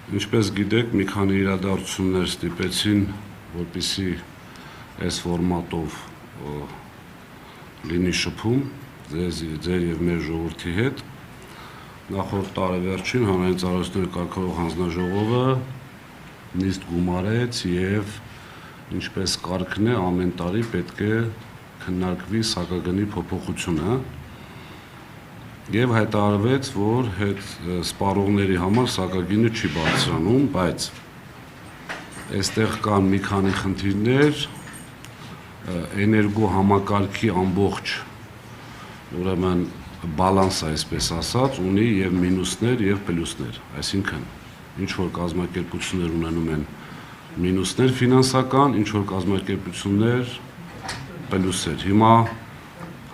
Ինչպես գիտեք, մի քանի իրադարձություններ ստիպեցին, որպեսզի այս ֆորմատով լինի շփում ձեր եւ մեր ժողովրդի հետ։ Նախորդ տարեվերջին Հանրային ծառայությունների կարգավորող հանձնաժողովը նիստ գումարեց եւ ինչպես կարգն է, ամեն տարի պետք է քննարկվի սակագնի փոփոխությունը եւ հայտարարվեց, որ հետ սպառողների համար սակագինը չի բարձրանում, բայց այստեղ կան մի քանի խնդիրներ, էներգո համակարգի ամբողջ ուրեմն բալանս, այսպես ասած, ունի եւ մինուսներ եւ պլյուսներ, այսինքն ինչ որ կազմակերպություններ ունենում են մինուսներ ֆինանսական, ինչ որ կազմակերպություններ պլյուսներ։ Հիմա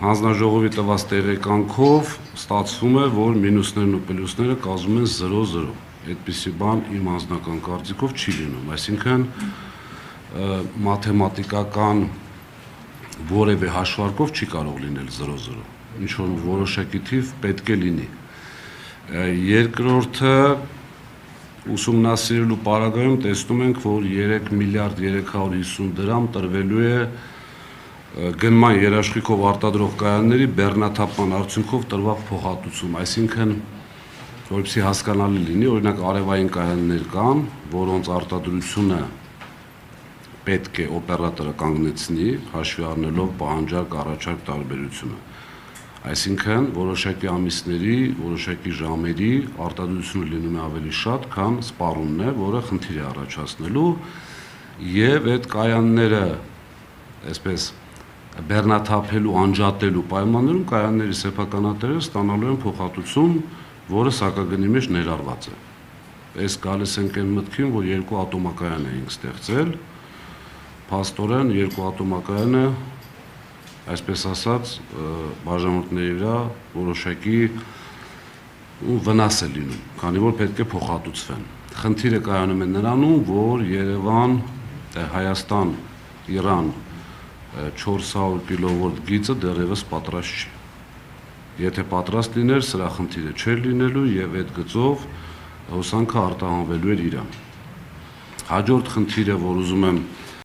հանձնաժողովի տված տեղեկանքով ստացվում է, որ մինուսներն ու պլյուսները կազմում են 0-0։ Այդպիսի բան իմ անձնական կարծիքով չի լինում, այսինքն մաթեմատիկական որևէ հաշվարկով չի կարող լինել 0-0։ Ինչ որ որոշակի թիվ պետք է լինի։ Երկրորդը ուսումնասիրելու պարագայում տեսնում ենք, որ 3 միլիարդ 350 դրամ տրվելու է գնման երաշխիքով արտադրող կայանների բեռնաթափման արդյունքով տրվող փոխհատուցում, այսինքն որպեսզի հասկանալի լինի, օրինակ արևային կայաններ կան, որոնց արտադրությունը պետք է օպերատորը կանգնեցնի, հաշվի առնելով պահանջարկ առաջարկ տարբերությունը։ Այսինքն որոշակի ամիսների, որոշակի ժամերի արտադրությունը լինում է ավելի շատ, քան սպառումն է, որը խնդիր է առաջացնելու, եւ այդ կայանները այսպես բեռնաթափելու, անջատելու պայմաններում կայանների սեփականատերերը ստանալու են փոխհատուցում, որը սակագնի մեջ ներառված է։ Այս գալիս ենք այն մտքին, որ երկու ատոմակայան էինք ստեղծել, փաստորեն երկու ատոմակայանը, այսպես ասած, բաժանորդների վրա որոշակի վնաս է լինում, քանի որ պետք է փոխհատուցվեն։ Խնդիրը կայանում է նրանում, որ Երևան, Հայաստան, Իրան 400 կիլովոլտ գիծը դեռևս պատրաստ չի։ Եթե պատրաստ լիներ, սրա խնդիրը չէր լինելու եւ այդ գծով հոսանքը արտահանվելու էր Իրան։ Հաջորդ խնդիրը, որ ուզում եմ